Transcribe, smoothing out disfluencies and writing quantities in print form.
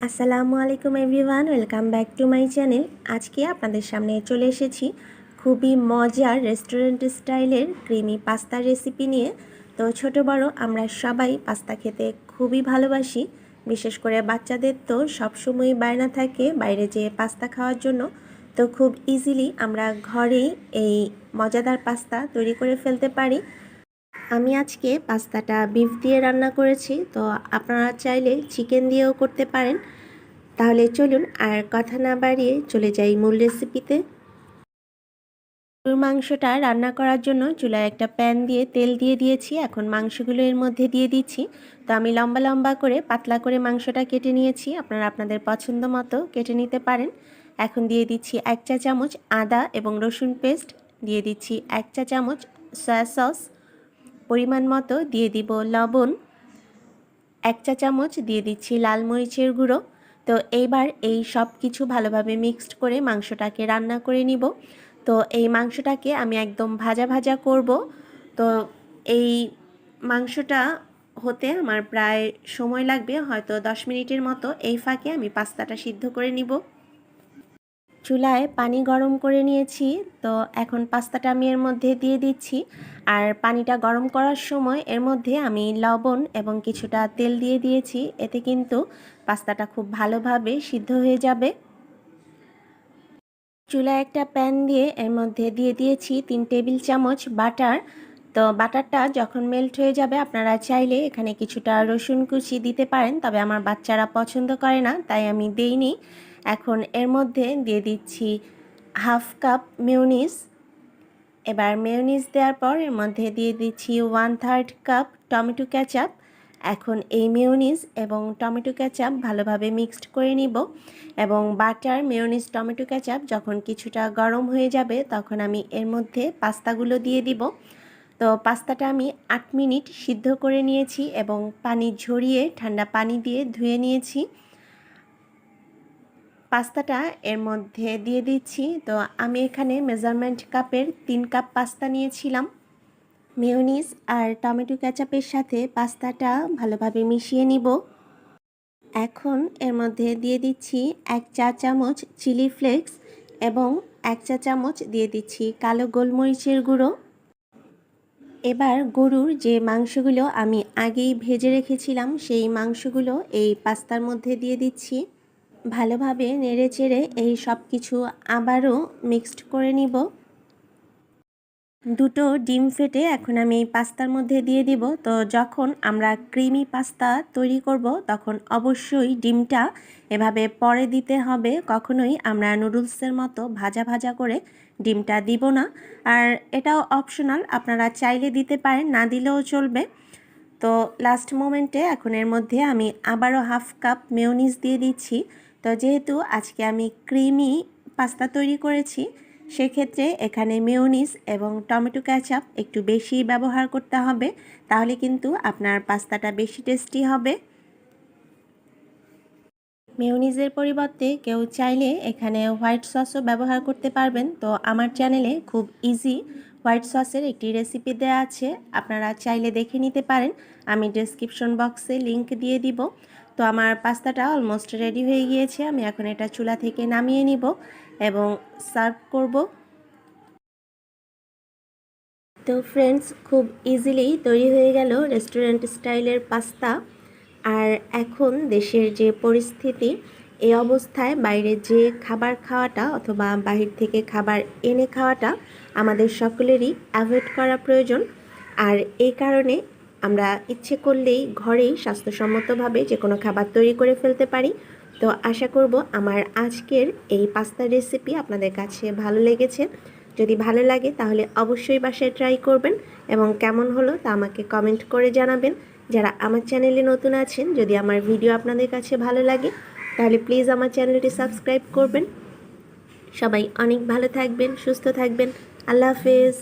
আসসালামু আলাইকুম everyone, welcome back to my channel. আজকে আপনাদের সামনে চলে এসেছি খুবই মজার রেস্টুরেন্ট স্টাইলের ক্রিমি পাস্তার রেসিপি নিয়ে। তো ছোট বড় আমরা সবাই পাস্তা খেতে খুবই ভালোবাসি। বিশেষ করে বাচ্চাদের তো সবসময়ই বায়না থাকে বাইরে যেয়ে পাস্তা খাওয়ার জন্য। তো খুব ইজিলি আমরা ঘরেই এই মজাদার পাস্তা তৈরি করে ফেলতে পারি। আমি আজকে পাস্তাটা বিফ দিয়ে রান্না করেছি, তো আপনারা চাইলে চিকেন দিয়েও করতে পারেন। তাহলে চলুন আর কথা না বাড়িয়ে চলে যাই মূল রেসিপিতে। গরুর মাংসটা রান্না করার জন্য চুলায় একটা প্যান দিয়ে তেল দিয়ে দিয়েছি। এখন মাংসগুলো এর মধ্যে দিয়ে দিচ্ছি। তো আমি লম্বা লম্বা করে পাতলা করে মাংসটা কেটে নিয়েছি, আপনারা আপনাদের পছন্দ মতো কেটে নিতে পারেন। এখন দিয়ে দিচ্ছি 1 চা চামচ আদা এবং রসুন পেস্ট, দিয়ে দিচ্ছি 1 চা চামচ সয়া সস, পরিমাণ মতো দিয়ে দিব লবণ, 1 চা চামচ দিয়ে দিচ্ছি লাল মরিচের গুঁড়ো। তো এইবার এই সব কিছু ভালোভাবে মিক্সড করে মাংসটাকে রান্না করে নিব। তো এই মাংসটাকে আমি একদম ভাজা ভাজা করব। তো এই মাংসটা হতে আমার প্রায় সময় লাগবে হয়তো 10 মিনিটের মতো। এই ফাঁকে আমি পাস্তাটা সিদ্ধ করে নিব। চুলায় পানি গরম করে নিয়েছি, তো এখন পাস্তাটা আমি এর মধ্যে দিয়ে দিচ্ছি। আর পানিটা গরম করার সময় এর মধ্যে আমি লবণ এবং কিছুটা তেল দিয়ে দিয়েছি, এতে কিন্তু পাস্তাটা খুব ভালোভাবে সিদ্ধ হয়ে যাবে। চুলায় একটা প্যান দিয়ে এর মধ্যে দিয়ে দিয়েছি 3 টেবিল চামচ বাটার। তো বাটারটা যখন মেল্ট হয়ে যাবে আপনারা চাইলে এখানে কিছুটা রসুন কুচি দিতে পারেন, তবে আমার বাচ্চারা পছন্দ করে না তাই আমি দেইনি। এখন এর মধ্যে দিয়ে দিচ্ছি হাফ কাপ মেয়োনিজ। এবার মেয়োনিজ দেওয়ার পর এর মধ্যে দিয়ে দিচ্ছি 1/3 কাপ টমেটো কেচাপ। এখন এই মেয়োনিজ এবং টমেটো কেচাপ ভালোভাবে মিক্সড করে নিব এবং বাটার, মেয়োনিজ, টমেটো কেচাপ যখন কিছুটা গরম হয়ে যাবে তখন আমি এর মধ্যে পাস্তাগুলো দিয়ে দিব। তো পাস্তাটা আমি 8 মিনিট সিদ্ধ করে নিয়েছি এবং পানি ঝরিয়ে ঠান্ডা পানি দিয়ে ধুয়ে নিয়েছি। পাস্তাটা এর মধ্যে দিয়ে দিচ্ছি। তো আমি এখানে মেজারমেন্ট কাপের 3 কাপ পাস্তা নিয়েছিলাম। মেয়োনিজ আর টমেটো কেচাপের সাথে পাস্তাটা ভালোভাবে মিশিয়ে নিব। এখন এর মধ্যে দিয়ে দিচ্ছি 1 চা চামচ চিলি ফ্লেক্স এবং 1 চা চামচ দিয়ে দিচ্ছি কালো গোলমরিচের গুঁড়ো। এবার গরুর যে মাংসগুলো আমি আগেই ভেজে রেখেছিলাম সেই মাংসগুলো এই পাস্তার মধ্যে দিয়ে দিচ্ছি। ভালোভাবে নেড়েচেড়ে এই সব কিছু আবারও মিক্সড করে নিব। দুটো ডিম ফেটে এখন আমি এই পাস্তার মধ্যে দিয়ে দিব। তো যখন আমরা ক্রিমি পাস্তা তৈরি করব তখন অবশ্যই ডিমটা এভাবে পরে দিতে হবে, কখনোই আমরা নুডলসের মতো ভাজা ভাজা করে ডিমটা দিব না। আর এটাও অপশনাল, আপনারা চাইলে দিতে পারেন, না দিলেও চলবে। তো লাস্ট মোমেন্টে এখন এর মধ্যে আমি আবারও হাফ কাপ মেয়োনিজ দিয়ে দিচ্ছি। তো যেহেতু আজকে আমি ক্রিমি পাস্তা তৈরি করেছি সেক্ষেত্রে এখানে মেয়োনিজ এবং টমেটো কেচাপ একটু বেশি ব্যবহার করতে হবে, তাহলে কিন্তু আপনার পাস্তাটা বেশি টেস্টি হবে। মেয়োনিজের পরিবর্তে কেউ চাইলে এখানে হোয়াইট সসও ব্যবহার করতে পারবেন। তো আমার চ্যানেলে খুব ইজি হোয়াইট সসের একটি রেসিপি দেওয়া আছে, আপনারা চাইলে দেখে নিতে পারেন, আমি ডেসক্রিপশন বক্সে লিংক দিয়ে দিব। তো আমার পাস্তাটা অলমোস্ট রেডি হয়ে গিয়েছে, আমি এখন এটা চুলা থেকে নামিয়ে নিব এবং সার্ভ করব। তো ফ্রেন্ডস, খুব ইজিলি তৈরি হয়ে গেল রেস্টুরেন্ট স্টাইলের পাস্তা। আর এখন দেশের যে পরিস্থিতি, এই অবস্থায় বাইরে যে খাবার খাওয়াটা অথবা বাহির থেকে খাবার এনে খাওয়াটা আমাদের সকলেরই অ্যাভয়েড করা প্রয়োজন। আর এই কারণে আমরা ইচ্ছে করলেই ঘরেই স্বাস্থ্যসম্মতভাবে যে কোনো খাবার তৈরি করে ফেলতে পারি। তো আশা করব আমার আজকের এই পাস্তার রেসিপি আপনাদের কাছে ভালো লেগেছে। যদি ভালো লাগে তাহলে অবশ্যই বাসায় ট্রাই করবেন এবং কেমন হলো তা আমাকে কমেন্ট করে জানাবেন। যারা আমার চ্যানেলে নতুন আছেন, যদি আমার ভিডিও আপনাদের কাছে ভালো লাগে তাহলে প্লিজ আমার চ্যানেলটি সাবস্ক্রাইব করবেন। সবাই অনেক ভালো থাকবেন, সুস্থ থাকবেন। আল্লাহ হাফেজ।